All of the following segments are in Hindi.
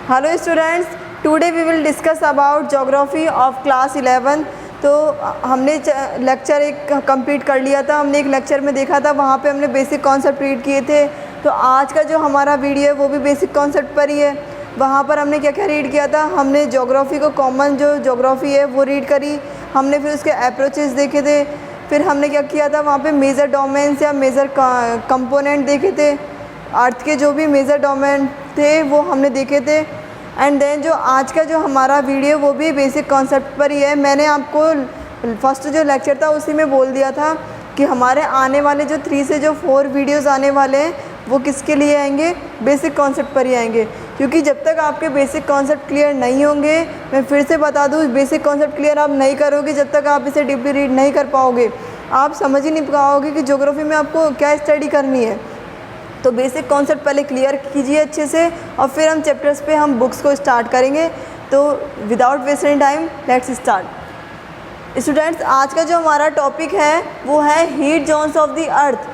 Hello students, today we will discuss about geography of class 11। तो हमने लेक्चर एक कंप्लीट कर लिया था। हमने एक लेक्चर में देखा था, वहाँ पे हमने बेसिक कॉन्सेप्ट रीड किए थे। तो आज का जो हमारा वीडियो है वो भी बेसिक कॉन्सेप्ट पर ही है। वहाँ पर हमने क्या क्या रीड किया था, हमने ज्योग्राफी को कॉमन जो ज्योग्राफी है वो रीड करी। हमने फिर उसके अप्रोचेस देखे थे। फिर हमने क्या किया था, वहाँ पे मेजर डोमेन्स या मेजर कंपोनेंट देखे थे। अर्थ के जो भी मेजर डोमेन थे वो हमने देखे थे। एंड देन जो आज का जो हमारा वीडियो वो भी बेसिक कॉन्सेप्ट पर ही है। मैंने आपको फर्स्ट जो लेक्चर था उसी में बोल दिया था कि हमारे आने वाले जो 3 से जो 4 वीडियोस आने वाले हैं वो किसके लिए आएंगे, बेसिक कॉन्सेप्ट पर ही आएंगे। क्योंकि जब तक आपके बेसिक कॉन्सेप्ट क्लियर नहीं होंगे, मैं फिर से बता दूँ, बेसिक कॉन्सेप्ट क्लियर आप नहीं करोगे जब तक आप इसे डीपली रीड नहीं कर पाओगे। आप समझ ही नहीं पाओगे कि ज्योग्राफी में आपको क्या स्टडी करनी है। तो बेसिक कॉन्सेप्ट पहले क्लियर कीजिए अच्छे से, और फिर हम चैप्टर्स पे हम बुक्स को स्टार्ट करेंगे। तो without wasting time let's start. Students, आज का जो हमारा टॉपिक है वो है heat zones of the earth.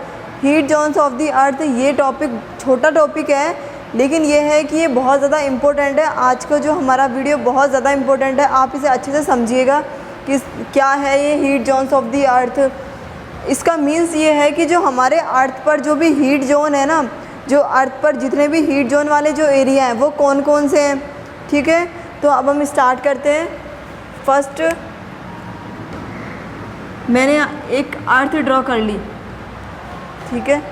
Heat zones of the earth, ये टॉपिक छोटा टॉपिक है, लेकिन ये है कि ये बहुत ज़्यादा इम्पोर्टेंट है। आज का जो हमारा वीडियो बहुत ज़्यादा इम्पोर्टेंट है, आप इसे अच्छे से समझिएगा कि क्या है ये heat zones of the earth. इसका मीन्स ये है कि जो हमारे अर्थ पर जो भी हीट जोन है ना, जो अर्थ पर जितने भी हीट जोन वाले जो एरिया हैं वो कौन कौन से हैं, ठीक है। तो अब हम स्टार्ट करते हैं। फर्स्ट मैंने एक अर्थ ड्रॉ कर ली, ठीक है।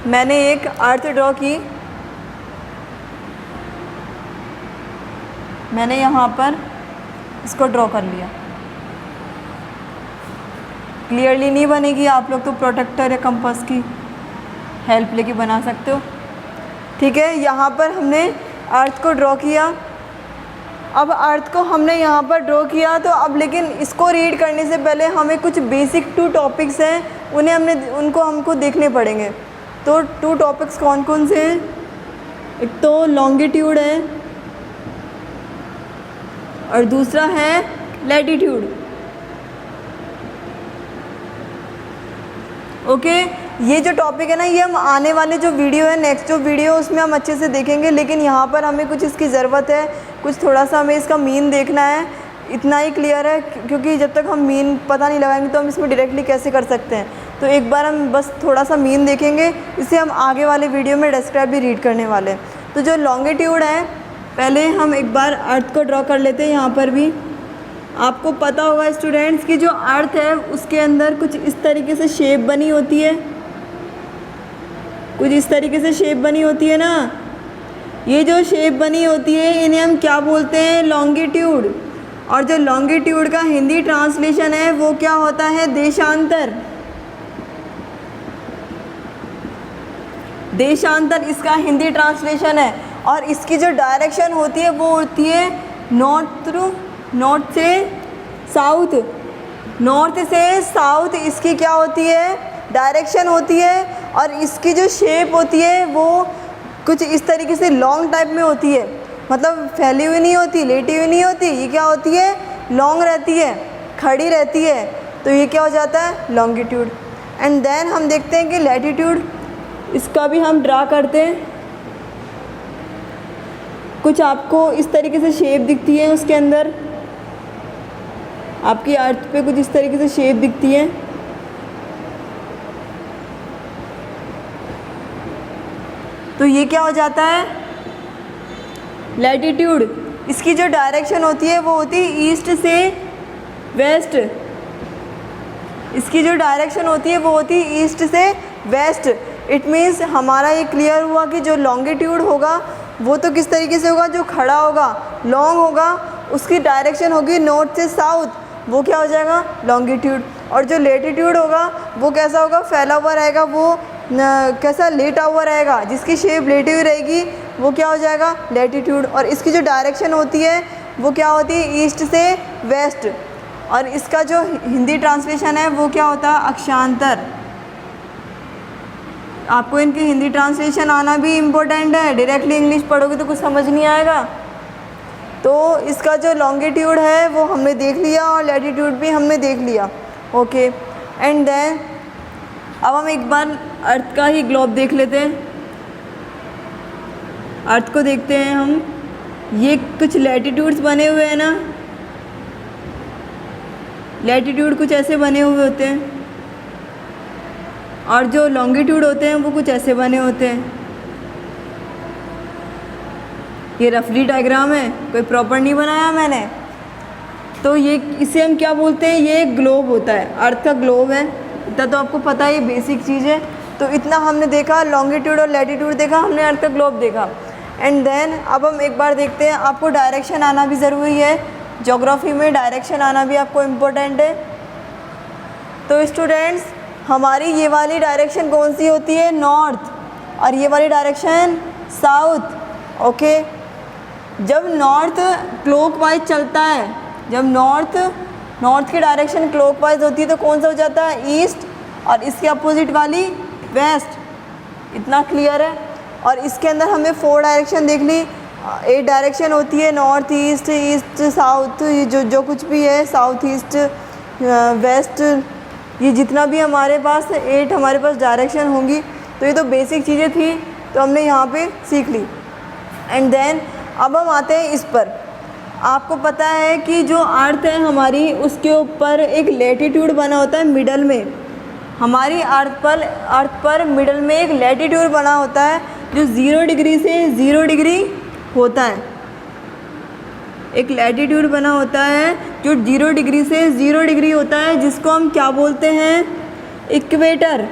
मैंने एक अर्थ ड्रॉ की, मैंने यहाँ पर इसको ड्रॉ कर लिया। क्लियरली नहीं बनेगी, आप लोग तो प्रोटेक्टर या कंपास की हेल्प लेके बना सकते हो, ठीक है। यहाँ पर हमने अर्थ को ड्रॉ किया। अब अर्थ को हमने यहाँ पर ड्रॉ किया, तो अब लेकिन इसको रीड करने से पहले हमें कुछ बेसिक 2 टॉपिक्स हैं, उनको हमको देखने पड़ेंगे। तो 2 टॉपिक्स कौन कौन से हैं? एक तो लॉन्गिट्यूड है और दूसरा है लैटिट्यूड। ओके, ये जो टॉपिक है ना, ये हम आने वाले जो वीडियो है, नेक्स्ट जो वीडियो उसमें हम अच्छे से देखेंगे। लेकिन यहाँ पर हमें कुछ इसकी ज़रूरत है, कुछ थोड़ा सा हमें इसका मीन देखना है। इतना ही क्लियर है, क्योंकि जब तक हम मीन पता नहीं लगाएंगे तो हम इसमें डायरेक्टली कैसे कर सकते हैं। तो एक बार हम बस थोड़ा सा मीन देखेंगे, इसे हम आगे वाले वीडियो में डिस्क्राइब भी रीड करने वाले हैं। तो जो लॉन्गिट्यूड है, पहले हम एक बार अर्थ को ड्रॉ कर लेते हैं। यहाँ पर भी आपको पता होगा स्टूडेंट्स कि जो अर्थ है उसके अंदर कुछ इस तरीके से शेप बनी होती है, कुछ इस तरीके से शेप बनी होती है ना। ये जो शेप बनी होती है इन्हें हम क्या बोलते हैं, लॉन्गिट्यूड। और जो लॉन्गिट्यूड का हिंदी ट्रांसलेशन है वो क्या होता है, देशांतर। देशांतर इसका हिंदी ट्रांसलेशन है। और इसकी जो डायरेक्शन होती है वो होती है नॉर्थ से साउथ। नॉर्थ से साउथ इसकी क्या होती है, डायरेक्शन होती है। और इसकी जो शेप होती है वो कुछ इस तरीके से लॉन्ग टाइप में होती है, मतलब फैली हुई नहीं होती, लेटी हुई नहीं होती। ये क्या होती है, लॉन्ग रहती है, खड़ी रहती है। तो ये क्या हो जाता है, लॉन्गिट्यूड। एंड देन हम देखते हैं कि लैटिट्यूड, इसका भी हम ड्रा करते हैं। कुछ आपको इस तरीके से शेप दिखती है, उसके अंदर आपकी अर्थ पे कुछ इस तरीके से शेप दिखती है। तो ये क्या हो जाता है, लैटिट्यूड। इसकी जो डायरेक्शन होती है वो होती है ईस्ट से वेस्ट। इसकी जो डायरेक्शन होती है वो होती है ईस्ट से वेस्ट। इट मीन्स हमारा ये क्लियर हुआ कि जो लॉन्गिट्यूड होगा वो तो किस तरीके से होगा, जो खड़ा होगा, लॉन्ग होगा, उसकी डायरेक्शन होगी नॉर्थ से साउथ, वो क्या हो जाएगा, लॉन्गिट्यूड। और जो लैटिट्यूड होगा वो कैसा होगा, फैला हुआ रहेगा, वो कैसा, लेटा हुआ रहेगा, जिसकी शेप लेटी हुई रहेगी वो क्या हो जाएगा, लैटिट्यूड। और इसकी जो डायरेक्शन होती है वो क्या होती है, ईस्ट से वेस्ट। और इसका जो हिंदी ट्रांसलेशन है वो क्या होता है, अक्षांतर। आपको इनकी हिंदी ट्रांसलेशन आना भी इम्पोर्टेंट है, डायरेक्टली इंग्लिश पढ़ोगे तो कुछ समझ नहीं आएगा। तो इसका जो लॉन्गिट्यूड है वो हमने देख लिया और लैटिट्यूड भी हमने देख लिया। ओके, एंड देन अब हम एक बार अर्थ का ही ग्लोब देख लेते हैं। अर्थ को देखते हैं हम। ये कुछ लैटिट्यूड्स बने हुए हैं ना, लैटिट्यूड कुछ ऐसे बने हुए होते हैं, और जो लॉन्गिट्यूड होते हैं वो कुछ ऐसे बने होते हैं। ये रफली डायग्राम है, कोई प्रॉपर नहीं बनाया मैंने। तो ये इसे हम क्या बोलते हैं, ये एक ग्लोब होता है, अर्थ का ग्लोब है। इतना तो आपको पता है, ये बेसिक चीज़ है। तो इतना हमने देखा, लॉन्गिट्यूड और लैटिट्यूड देखा, हमने अर्थ का ग्लोब देखा। एंड देन अब हम एक बार देखते हैं, आपको डायरेक्शन आना भी ज़रूरी है। ज्योग्राफी में डायरेक्शन आना भी आपको इम्पोर्टेंट है। तो स्टूडेंट्स, हमारी ये वाली डायरेक्शन कौन सी होती है, नॉर्थ, और ये वाली डायरेक्शन साउथ। ओके, जब नॉर्थ क्लॉकवाइज चलता है, जब नॉर्थ की डायरेक्शन क्लॉकवाइज होती है तो कौन सा हो जाता है, ईस्ट, और इसके अपोजिट वाली वेस्ट। इतना क्लियर है। और इसके अंदर हमें 4 डायरेक्शन देख ली। 8 डायरेक्शन होती है, नॉर्थ ईस्ट, ईस्ट साउथ, ये जो कुछ भी है, साउथ ईस्ट वेस्ट, ये जितना भी हमारे पास 8 हमारे पास डायरेक्शन होंगी। तो ये तो बेसिक चीज़ें थी, तो हमने यहाँ पे सीख ली। एंड देन अब हम आते हैं इस पर। आपको पता है कि जो अर्थ है हमारी, उसके ऊपर एक लैटिट्यूड बना होता है मिडल में। हमारी अर्थ पर मिडल में एक लैटिट्यूड बना होता है जो 0 डिग्री से 0 डिग्री होता है। एक लैटिट्यूड बना होता है जो 0 डिग्री से 0 डिग्री होता है, जिसको हम क्या बोलते हैं, इक्वेटर।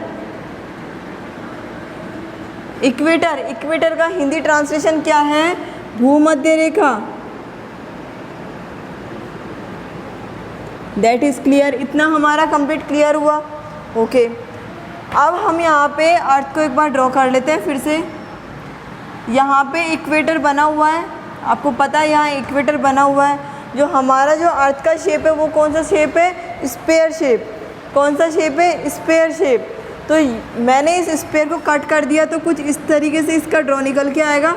इक्वेटर का हिंदी ट्रांसलेशन क्या है, भूमध्य रेखा। That is clear. इतना हमारा कंप्लीट क्लियर हुआ। ओके, अब हम यहाँ पे अर्थ को एक बार ड्रॉ कर लेते हैं फिर से। यहाँ पे इक्वेटर बना हुआ है, आपको पता है यहाँ इक्वेटर बना हुआ है। जो हमारा जो अर्थ का शेप है वो कौन सा शेप है, स्फीयर शेप। कौन सा शेप है, स्फीयर शेप। तो मैंने इस स्फीयर को कट कर दिया, तो कुछ इस तरीके से इसका ड्रॉ निकल के आएगा,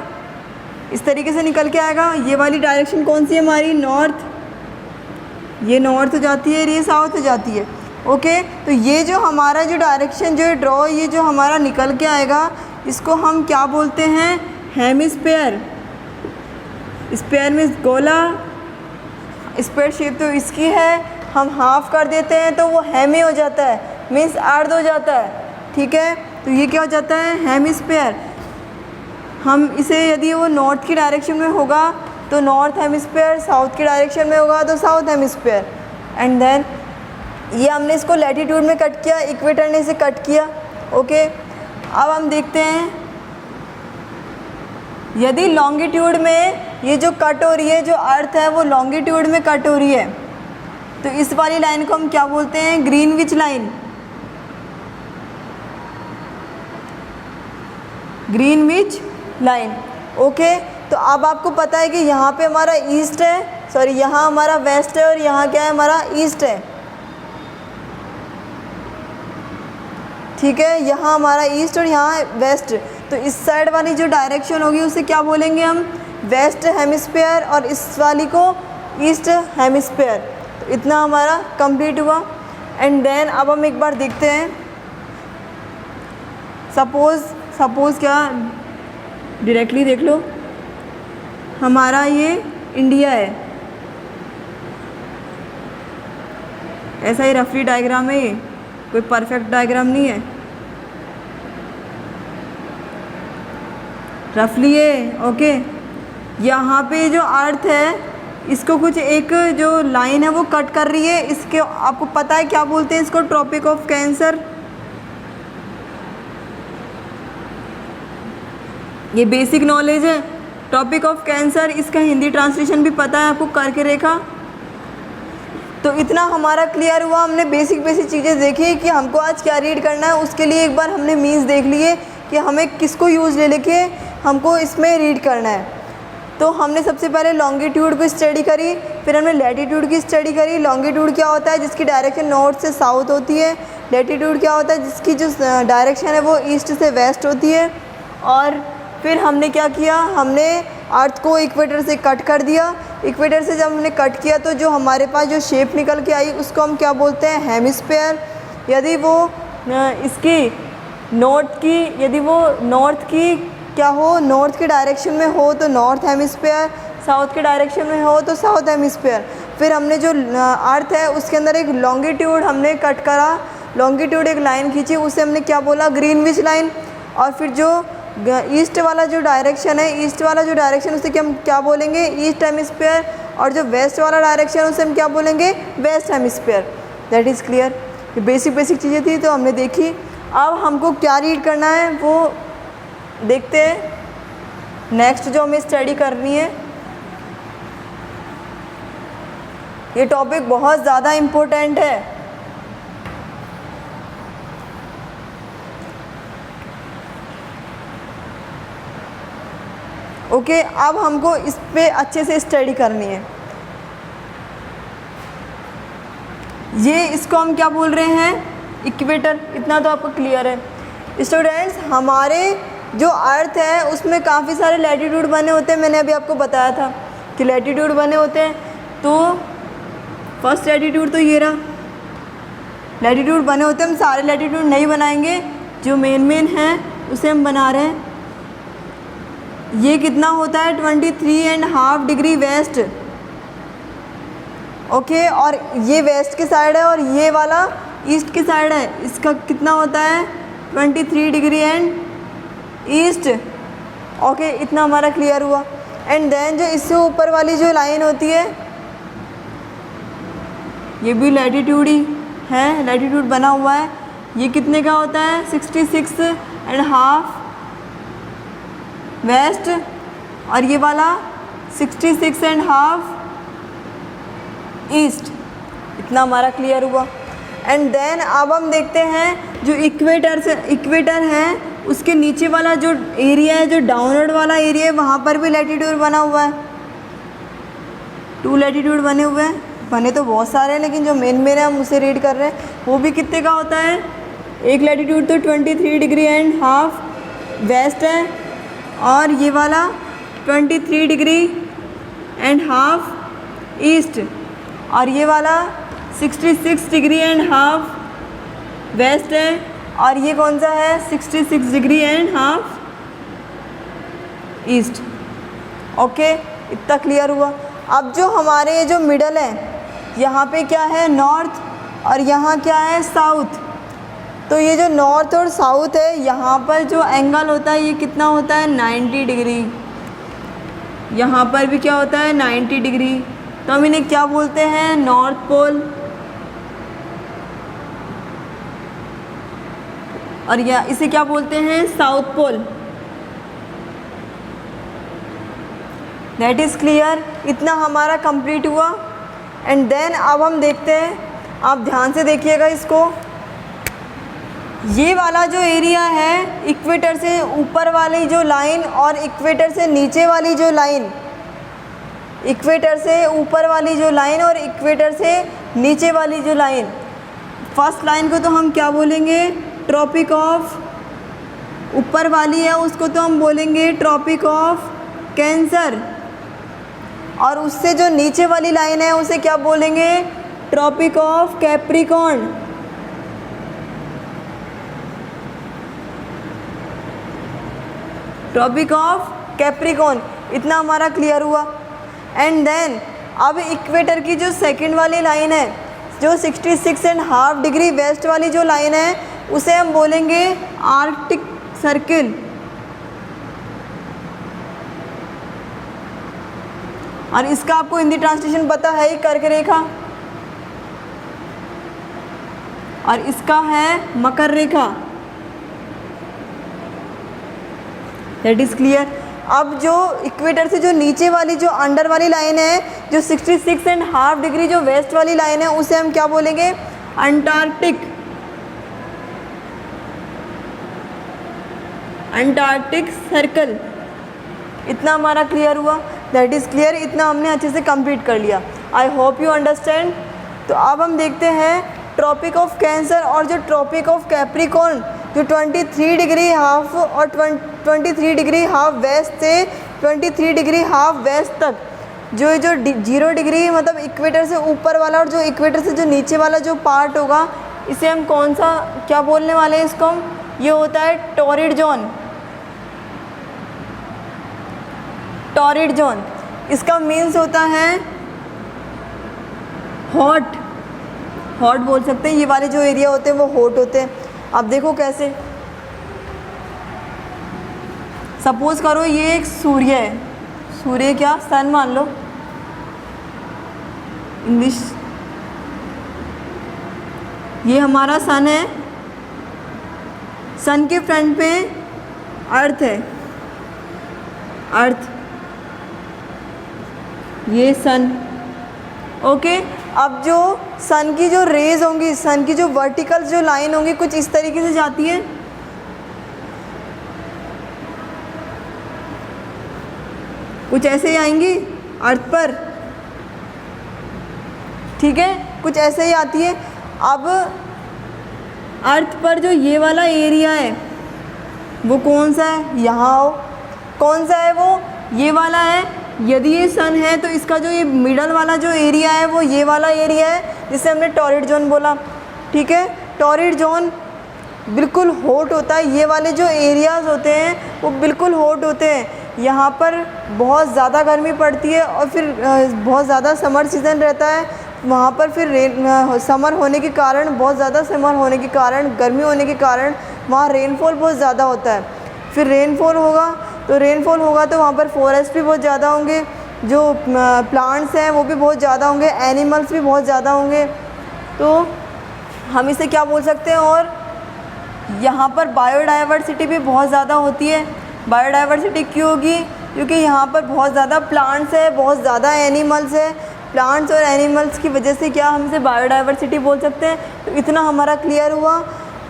इस तरीके से निकल के आएगा। ये वाली डायरेक्शन कौन सी है हमारी, नॉर्थ। ये नॉर्थ हो जाती है, ये साउथ हो जाती है। ओके, तो ये जो हमारा जो डायरेक्शन जो ड्रॉ, ये जो हमारा निकल के आएगा, इसको हम क्या बोलते हैं, हेमिस्फीयर। स्फीयर मीन्स गोला, स्फीयर शेप तो इसकी है, हम हाफ कर देते हैं तो वो हेमी हो जाता है, मीन्स अर्ध हो जाता है। ठीक है, तो ये क्या हो जाता है, हेमिस्फीयर। हम इसे यदि वो नॉर्थ की डायरेक्शन में होगा तो नॉर्थ हेमिस्फीयर, साउथ की डायरेक्शन में होगा तो साउथ हेमिस्फीयर। एंड देन ये हमने इसको लैटिट्यूड में कट किया, इक्वेटर ने इसे कट किया। ओके, अब हम देखते हैं, यदि लॉन्गिट्यूड में ये जो कट हो रही है, जो अर्थ है वो लॉन्गिट्यूड में कट हो रही है, तो इस वाली लाइन को हम क्या बोलते हैं, Greenwich line. Greenwich line. Okay, तो अब आपको पता है कि यहाँ पे हमारा ईस्ट है, सॉरी यहाँ हमारा वेस्ट है, और यहाँ क्या है, हमारा ईस्ट है। ठीक है, यहाँ हमारा ईस्ट और यहाँ वेस्ट। तो इस साइड वाली जो डायरेक्शन होगी उसे क्या बोलेंगे हम, वेस्ट हेमिस्फीयर, और इस वाली को ईस्ट हेमिस्फीयर। तो इतना हमारा कंप्लीट हुआ। एंड देन अब हम एक बार देखते हैं, सपोज़ क्या, डायरेक्टली देख लो, हमारा ये इंडिया है, ऐसा ही रफली डायग्राम है, ये कोई परफेक्ट डायग्राम नहीं है, रफली है। ओके, यहाँ पे जो अर्थ है इसको कुछ एक जो लाइन है वो कट कर रही है। इसके आपको पता है क्या बोलते हैं इसको, ट्रॉपिक ऑफ कैंसर। ये बेसिक नॉलेज है, टॉपिक ऑफ कैंसर। इसका हिंदी ट्रांसलेशन भी पता है आपको, करके रेखा। तो इतना हमारा क्लियर हुआ, हमने बेसिक चीज़ें देखी कि हमको आज क्या रीड करना है। उसके लिए एक बार हमने मीन्स देख लिए कि हमें किसको यूज़ ले लेके हमको इसमें रीड करना है। तो हमने सबसे पहले लॉन्गिट्यूड को स्टडी करी, फिर हमने लैटिट्यूड की स्टडी करी। लॉन्गिट्यूड क्या होता है, जिसकी डायरेक्शन नॉर्थ से साउथ होती है। लैटिट्यूड क्या होता है, जिसकी जो डायरेक्शन है वो ईस्ट से वेस्ट होती है। और फिर हमने क्या किया, हमने अर्थ को इक्वेटर से कट कर दिया। इक्वेटर से जब हमने कट किया तो जो हमारे पास जो शेप निकल के आई उसको हम क्या बोलते हैं, हेमिस्फीयर। यदि वो इसकी नॉर्थ की, यदि वो नॉर्थ की क्या हो, नॉर्थ की डायरेक्शन में हो तो नॉर्थ हेमिस्फीयर, साउथ के डायरेक्शन में हो तो साउथ हेमिस्फीयर। फिर हमने जो अर्थ है उसके अंदर एक लॉन्गिट्यूड हमने कट करा, लॉन्गिट्यूड एक लाइन खींची, उसे हमने क्या बोला, ग्रीनविच लाइन। और फिर जो ईस्ट वाला जो डायरेक्शन है, ईस्ट वाला जो डायरेक्शन उसे हम क्या बोलेंगे, ईस्ट हेमिस्फीयर। और जो वेस्ट वाला डायरेक्शन उसे हम क्या बोलेंगे, west hemisphere. That is clear. ये बेसिक चीज़ें थी तो हमने देखी। अब हमको क्या रीड करना है वो देखते हैं। नेक्स्ट जो हमें स्टडी करनी है, ये टॉपिक बहुत ज़्यादा इम्पोर्टेंट है। ओके, अब हमको इस पे अच्छे से स्टडी करनी है। ये इसको हम क्या बोल रहे हैं, इक्वेटर। इतना तो आपको क्लियर है। स्टूडेंट्स, हमारे जो अर्थ है उसमें काफ़ी सारे लैटिट्यूड बने होते हैं। मैंने अभी आपको बताया था कि लैटिट्यूड बने होते हैं। तो फर्स्ट लैटिट्यूड तो ये रहा, लैटिट्यूड बने होते हैं। हम सारे लैटिट्यूड नहीं बनाएंगे, जो मेन हैं उसे हम बना रहे हैं। ये कितना होता है, 23.5 डिग्री वेस्ट। ओके, और ये वेस्ट के साइड है और ये वाला ईस्ट की साइड है। इसका कितना होता है, 23 डिग्री एंड ईस्ट। ओके, इतना हमारा क्लियर हुआ। एंड देन जो इससे ऊपर वाली जो लाइन होती है, ये भी लैटिट्यूड ही है, लैटिट्यूड बना हुआ है। ये कितने का होता है, 66.5 वेस्ट, और ये वाला 66.5 ईस्ट। इतना हमारा क्लियर हुआ। एंड देन अब हम देखते हैं जो इक्वेटर है उसके नीचे वाला जो एरिया है, जो डाउनवर्ड वाला एरिया है, वहाँ पर भी लैटिट्यूड बना हुआ है। 2 लैटिट्यूड बने हुए हैं। बने तो बहुत सारे हैं, लेकिन जो मेन है हम उसे रीड कर रहे हैं। वो भी कितने का होता है, एक लैटिट्यूड तो 23 डिग्री एंड हाफ वेस्ट है, और ये वाला 23 डिग्री एंड हाफ ईस्ट, और ये वाला 66 डिग्री एंड हाफ वेस्ट है, और ये कौन सा है, 66 degree and half east. Okay, इतना क्लियर हुआ। अब जो हमारे जो मिडल है, यहाँ पे क्या है, नॉर्थ, और यहाँ क्या है, साउथ। तो ये जो नॉर्थ और साउथ है, यहाँ पर जो एंगल होता है ये कितना होता है, 90 डिग्री। यहाँ पर भी क्या होता है, 90 डिग्री। तो हम इन्हें क्या बोलते हैं, नॉर्थ पोल। और या इसे क्या बोलते हैं, south pole. That is clear. इतना हमारा कंप्लीट हुआ। एंड देन अब हम देखते हैं, आप ध्यान से देखिएगा इसको। ये वाला जो एरिया है, इक्वेटर से ऊपर वाली जो लाइन और इक्वेटर से नीचे वाली जो लाइन, इक्वेटर से ऊपर वाली जो लाइन और इक्वेटर से नीचे वाली जो लाइन, फर्स्ट लाइन को तो हम क्या बोलेंगे, ट्रॉपिक ऑफ, ऊपर वाली है उसको तो हम बोलेंगे ट्रॉपिक ऑफ कैंसर, और उससे जो नीचे वाली लाइन है उसे क्या बोलेंगे, tropic of Capricorn. Tropic of Capricorn. इतना हमारा क्लियर हुआ। एंड देन अब इक्वेटर की जो सेकंड वाली लाइन है, जो 66.5 डिग्री वेस्ट वाली जो लाइन है, उसे हम बोलेंगे आर्कटिक सर्किल। और इसका आपको हिंदी ट्रांसलेशन पता है ही, कर्क रेखा, और इसका है मकर रेखा। That is clear. अब जो इक्वेटर से जो नीचे वाली जो अंडर वाली लाइन है, जो 66.5 डिग्री जो वेस्ट वाली लाइन है, उसे हम क्या बोलेंगे, अंटार्कटिक, अंटार्कटिक सर्कल। इतना हमारा क्लियर हुआ। That is clear. इतना हमने अच्छे से कंप्लीट कर लिया। I hope you understand. तो अब हम देखते हैं ट्रॉपिक ऑफ कैंसर और जो ट्रॉपिक ऑफ कैप्रिकॉर्न, जो 23 डिग्री हाफ और 23 डिग्री हाफ वेस्ट से 23 डिग्री हाफ वेस्ट तक, जो 0 डिग्री मतलब इक्वेटर से ऊपर वाला और जो इक्वेटर से जो नीचे वाला जो पार्ट होगा, इसे हम कौन सा क्या बोलने वाले हैं इसको हम, ये होता है टॉरिड जोन। टॉरिड जोन इसका मीन्स होता है हॉट, हॉट बोल सकते हैं। ये वाले जो एरिया होते हैं वो हॉट होते हैं। अब देखो कैसे, सपोज करो ये एक सूर्य है, सूर्य क्या सन मान लो, इंग्लिश, ये हमारा सन है, सन के फ्रंट पे अर्थ है, अर्थ, ये सन, ओके। अब जो सन की जो रेज होंगी, सन की जो वर्टिकल जो लाइन होंगी कुछ इस तरीके से जाती है, कुछ ऐसे ही आएंगी अर्थ पर, ठीक है, कुछ ऐसे ही आती है। अब अर्थ पर जो ये वाला एरिया है वो कौन सा है, यहाँ आओ, कौन सा है वो, ये वाला है। यदि ये सन है तो इसका जो ये मिडल वाला जो एरिया है वो ये वाला एरिया है जिसे हमने टॉरिड जोन बोला, ठीक है। टॉरिड जोन बिल्कुल हॉट होता है, ये वाले जो एरियाज़ होते हैं वो बिल्कुल हॉट होते हैं। यहाँ पर बहुत ज़्यादा गर्मी पड़ती है और फिर बहुत ज़्यादा समर सीज़न रहता है वहाँ पर। फिर समर होने के कारण, बहुत ज़्यादा समर होने के कारण, गर्मी होने के कारण वहाँ रेनफॉल बहुत ज़्यादा होता है। फिर रेनफॉल होगा तो वहाँ पर फॉरेस्ट भी बहुत ज़्यादा होंगे, जो प्लांट्स हैं वो भी बहुत ज़्यादा होंगे, एनिमल्स भी बहुत ज़्यादा होंगे। तो हम इसे क्या बोल सकते हैं, और यहाँ पर बायोडाइवर्सिटी भी बहुत ज़्यादा होती है। बायोडाइवर्सिटी क्यों होगी, क्योंकि यहाँ पर बहुत ज़्यादा प्लांट्स है, बहुत ज़्यादा एनिमल्स है। प्लांट्स और एनिमल्स की वजह से क्या हम इसे बायोडाइवर्सिटी बोल सकते हैं। तो इतना हमारा क्लियर हुआ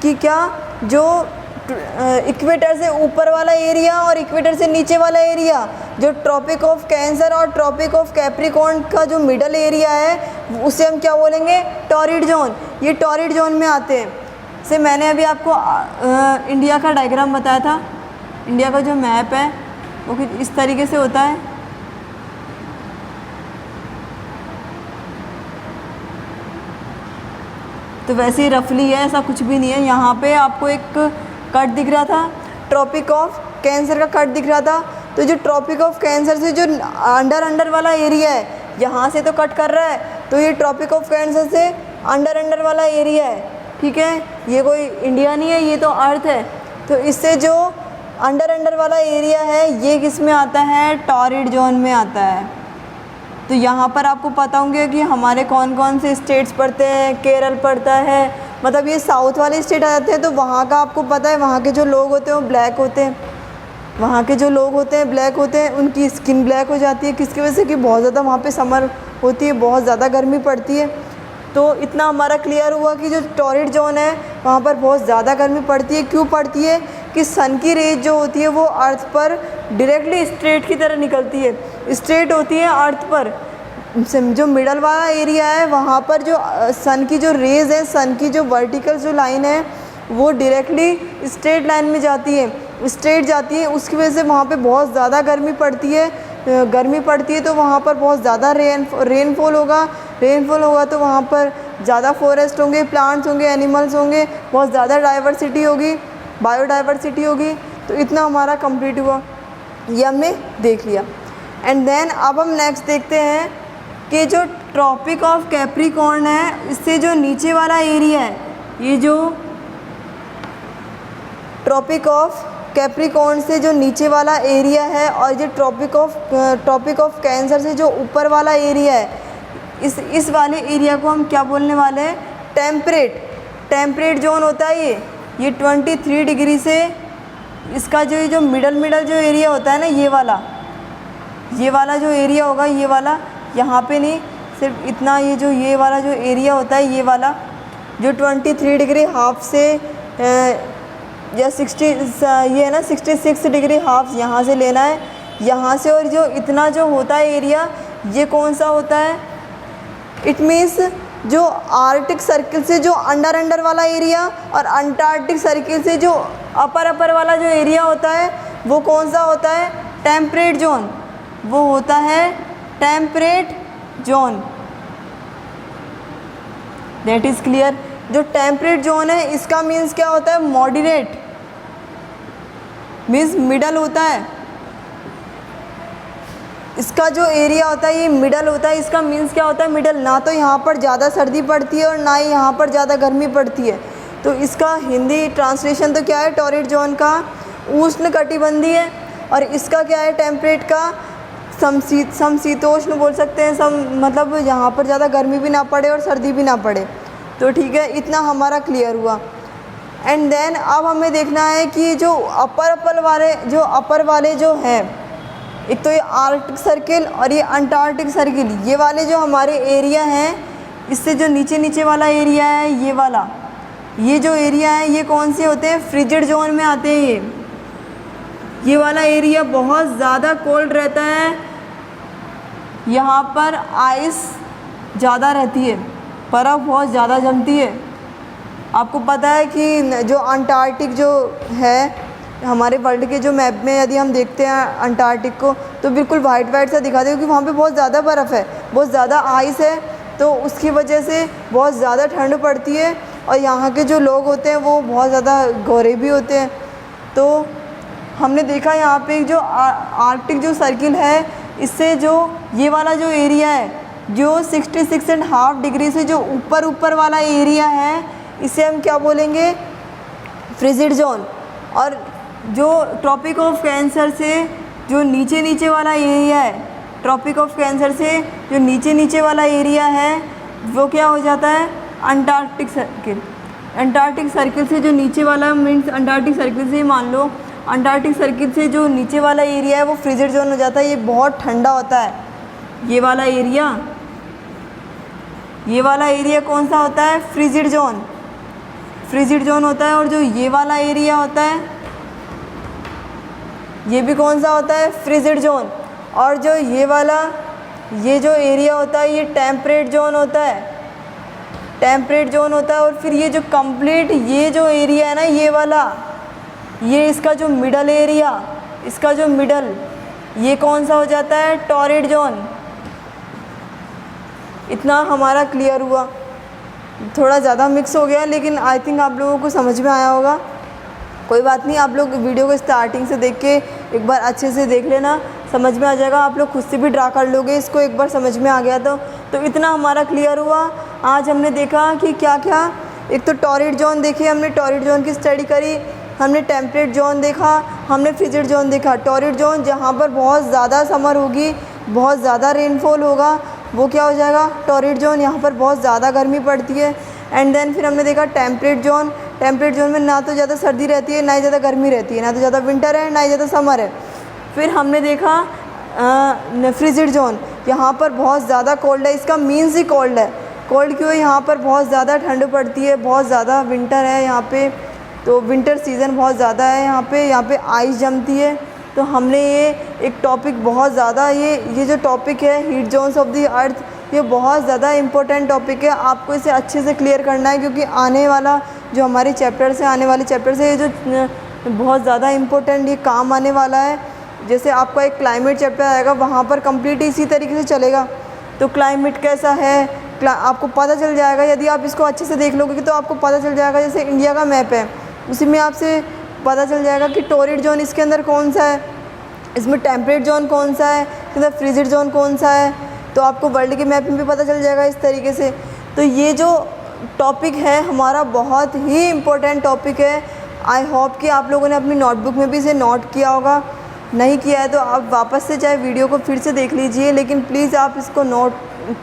कि क्या जो इक्वेटर से ऊपर वाला एरिया और इक्वेटर से नीचे वाला एरिया, जो ट्रॉपिक ऑफ कैंसर और ट्रॉपिक ऑफ कैप्रिकॉर्न का जो मिडल एरिया है उसे हम क्या बोलेंगे, टॉरिड जोन। ये टॉरिड जोन में आते हैं। से मैंने अभी आपको इंडिया का डायग्राम बताया था, इंडिया का जो मैप है वो कुछ इस तरीके से होता है। तो वैसे ही रफली है, ऐसा कुछ भी नहीं है। यहाँ पे आपको एक कट दिख रहा था, ट्रॉपिक ऑफ कैंसर का कट दिख रहा था। तो जो ट्रॉपिक ऑफ कैंसर से जो अंडर वाला एरिया है, यहाँ से तो कट कर रहा है, तो ये ट्रॉपिक ऑफ कैंसर से अंडर वाला एरिया है, ठीक है। ये कोई इंडिया नहीं है, ये तो अर्थ है। तो इससे जो अंडर वाला एरिया है ये किस में आता है, टॉरिड जोन में आता है। तो यहाँ पर आपको पता होंगे कि हमारे कौन कौन से स्टेट्स पड़ते हैं। केरल पड़ता है, मतलब ये साउथ वाले स्टेट आ जाते हैं। तो वहाँ का आपको पता है, वहाँ के जो लोग होते हैं वो ब्लैक होते हैं, वहाँ के जो लोग होते हैं ब्लैक होते हैं, उनकी स्किन ब्लैक हो जाती है। किसकी वजह से, कि बहुत ज़्यादा वहाँ पे समर होती है, बहुत ज़्यादा गर्मी पड़ती है। तो इतना हमारा क्लियर हुआ कि जो टॉरिड जोन है वहाँ पर बहुत ज़्यादा गर्मी पड़ती है। क्यों पड़ती है, कि सन की रेज जो होती है वो अर्थ पर डायरेक्टली स्ट्रेट की तरह निकलती है, स्ट्रेट होती है अर्थ पर। जो मिडल वाला एरिया है वहाँ पर जो सन की जो रेज है, सन की जो वर्टिकल जो लाइन है वो डायरेक्टली स्ट्रेट लाइन में जाती है, स्ट्रेट जाती है। उसकी वजह से वहाँ पे बहुत ज़्यादा गर्मी पड़ती है। तो वहाँ पर बहुत ज़्यादा रेनफॉल होगा तो वहाँ पर ज़्यादा फॉरेस्ट होंगे, प्लांट्स होंगे, एनिमल्स होंगे, बहुत ज़्यादा डाइवर्सिटी होगी, बायोडाइवर्सिटी होगी। तो इतना हमारा कंप्लीट हुआ, ये हमने देख लिया। एंड देन अब हम नेक्स्ट देखते हैं कि जो ट्रॉपिक ऑफ कैप्रिकॉर्न है, इससे जो नीचे वाला एरिया है, ये जो ट्रॉपिक ऑफ कैप्रिकॉर्न से जो नीचे वाला एरिया है और जो ट्रॉपिक ऑफ कैंसर से जो ऊपर वाला एरिया है, इस वाले एरिया को हम क्या बोलने वाले हैं, टेम्परेट जोन होता है। ये 23 डिग्री से इसका जो मिडल जो एरिया होता है ना, ये वाला जो एरिया होगा, ये वाला, यहाँ पे नहीं, सिर्फ इतना, ये वाला जो एरिया होता है, ये वाला जो 23 डिग्री हाफ से या 66 डिग्री हाफ यहाँ से लेना है, यहाँ से। और जो इतना जो होता है एरिया, ये कौन सा होता है, इट मीन्स जो आर्कटिक सर्किल से जो अंडर वाला एरिया और अंटार्कटिक सर्किल से जो अपर वाला जो एरिया होता है वो कौन सा होता है, टेम्परेट जोन। वो होता है temperate zone. That is clear. जो टेम्परेट जोन है इसका मीन्स क्या होता है, मॉडरेट, मीन्स मिडल होता है। इसका जो एरिया होता है ये मिडल होता है, इसका मीन्स क्या होता है, मिडल। ना तो यहाँ पर ज़्यादा सर्दी पड़ती है और ना ही यहाँ पर ज़्यादा गर्मी पड़ती है। तो इसका हिंदी ट्रांसलेशन तो क्या है, टॉरिड जोन का उष्ण कटिबंधीय है, और इसका क्या है, टेम्परेट का समशीतोष्ण बोल सकते हैं। मतलब यहाँ पर ज़्यादा गर्मी भी ना पड़े और सर्दी भी ना पड़े। तो ठीक है, इतना हमारा क्लियर हुआ। एंड देन अब हमें देखना है कि जो अपर वाले जो हैं, एक तो ये आर्कटिक सर्किल और ये अंटार्कटिक सर्किल, ये वाले जो हमारे एरिया हैं, इससे जो नीचे वाला एरिया है, ये जो एरिया है ये कौन से होते हैं, फ्रिजिड जोन में आते हैं। ये वाला एरिया बहुत ज़्यादा कोल्ड रहता है, यहाँ पर आइस ज़्यादा रहती है, बर्फ़ बहुत ज़्यादा जमती है। आपको पता है कि जो अंटार्कटिक जो है हमारे वर्ल्ड के जो मैप में यदि हम देखते हैं अंटार्कटिक को, तो बिल्कुल वाइट सा दिखाते हैं, क्योंकि वहाँ पे बहुत ज़्यादा बर्फ़ है, बहुत ज़्यादा आइस है, तो उसकी वजह से बहुत ज़्यादा ठंड पड़ती है। और यहाँ के जो लोग होते हैं वो बहुत ज़्यादा गोरे भी होते हैं। तो हमने देखा यहाँ पे जो आर्कटिक जो सर्किल है, इससे जो ये वाला जो एरिया है, जो 66.5 डिग्री से जो ऊपर वाला एरिया है, इसे हम क्या बोलेंगे, फ्रिजिड जोन। और जो ट्रॉपिक ऑफ कैंसर से जो नीचे वाला एरिया है, ट्रॉपिक ऑफ कैंसर से जो नीचे वाला एरिया है, वो क्या हो जाता है, अंटार्कटिक सर्किल। अंटार्कटिक सर्किल से जो नीचे वाला, मीन्स अंटार्कटिक सर्किल से मान लो, अंटार्कटिक सर्किल से जो नीचे वाला एरिया है वो फ्रिजिड जोन हो जाता है। ये बहुत ठंडा होता है। ये वाला एरिया कौन सा होता है, फ्रिजिड जोन होता है। और जो ये वाला एरिया होता है, ये भी कौन सा होता है, फ्रिजिड जोन। और जो ये जो एरिया होता है, ये टेम्परेट जोन होता है। और फिर ये जो कंप्लीट ये जो एरिया है ना, ये वाला, ये इसका जो मिडल एरिया, ये कौन सा हो जाता है, टॉरिड जोन। इतना हमारा क्लियर हुआ। थोड़ा ज़्यादा मिक्स हो गया, लेकिन आई थिंक आप लोगों को समझ में आया होगा। कोई बात नहीं, आप लोग वीडियो को स्टार्टिंग से देख के एक बार अच्छे से देख लेना, समझ में आ जाएगा। आप लोग खुद से भी ड्रा कर लोगे इसको, एक बार समझ में आ गया तो इतना हमारा क्लियर हुआ। आज हमने देखा कि क्या क्या, एक तो टॉरिड जोन देखे हमने, टॉरिड जोन की स्टडी करी, हमने टेम्परेट जोन देखा, हमने फ्रिजिड जोन देखा। टॉरिड जोन जहाँ पर बहुत ज़्यादा समर होगी, बहुत ज़्यादा रेनफॉल होगा, वो क्या हो जाएगा, टॉरिड जोन। यहाँ पर बहुत ज़्यादा गर्मी पड़ती है। एंड देन फिर हमने देखा टेम्परेट जोन में ना तो ज़्यादा सर्दी रहती है, ना ही ज़्यादा गर्मी रहती है, ना तो ज़्यादा विंटर है, ना ही ज़्यादा समर है। फिर हमने देखा फ्रिजिड जोन, यहाँ पर बहुत ज़्यादा कोल्ड है। इसका मीन्स ही कोल्ड है। कोल्ड क्यों है, यहाँ पर बहुत ज़्यादा ठंड पड़ती है, बहुत ज़्यादा विंटर है यहाँ पे, तो विंटर सीज़न बहुत ज़्यादा है यहाँ पे आइस जमती है। तो हमने ये एक टॉपिक बहुत ज़्यादा, ये जो टॉपिक है heat zones of the earth, ये बहुत ज़्यादा इम्पोर्टेंट टॉपिक है। आपको इसे अच्छे से क्लियर करना है, क्योंकि आने वाला जो हमारे चैप्टर्स हैं, आने वाले चैप्टर्स है, ये जो बहुत ज़्यादा इम्पोर्टेंट, ये काम आने वाला है। जैसे आपका एक क्लाइमेट चैप्टर आएगा, वहाँ पर कंप्लीट इसी तरीके से चलेगा। तो क्लाइमेट कैसा है आपको पता चल जाएगा, यदि आप इसको अच्छे से देख लोगे तो आपको पता चल जाएगा। जैसे इंडिया का मैप है, उसी में आपसे पता चल जाएगा कि टॉरिड जोन इसके अंदर कौन सा है, इसमें टेम्परेट जोन कौन सा है, इसके अंदर फ्रिजिड जोन कौन सा है। तो आपको वर्ल्ड के मैप में भी पता चल जाएगा इस तरीके से। तो ये जो टॉपिक है हमारा बहुत ही इम्पोर्टेंट टॉपिक है। आई होप कि आप लोगों ने अपनी नोटबुक में भी इसे नोट किया होगा। नहीं किया है तो आप वापस से चाहे वीडियो को फिर से देख लीजिए, लेकिन प्लीज़ आप इसको नोट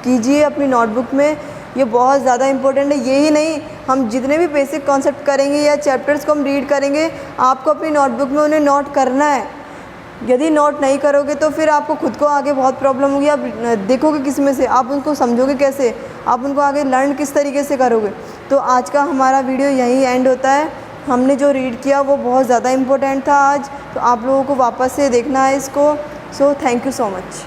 कीजिए अपनी नोटबुक में। ये बहुत ज़्यादा इम्पोर्टेंट है। यही नहीं, हम जितने भी बेसिक कॉन्सेप्ट करेंगे या चैप्टर्स को हम रीड करेंगे, आपको अपनी नोटबुक में उन्हें नोट करना है। यदि नोट नहीं करोगे तो फिर आपको खुद को आगे बहुत प्रॉब्लम होगी। आप देखोगे किस में से, आप उनको समझोगे कैसे, आप उनको आगे लर्न किस तरीके से करोगे। तो आज का हमारा वीडियो यहीं एंड होता है। हमने जो रीड किया वो बहुत ज़्यादा इम्पोर्टेंट था आज, तो आप लोगों को वापस से देखना है इसको। So thank you so much.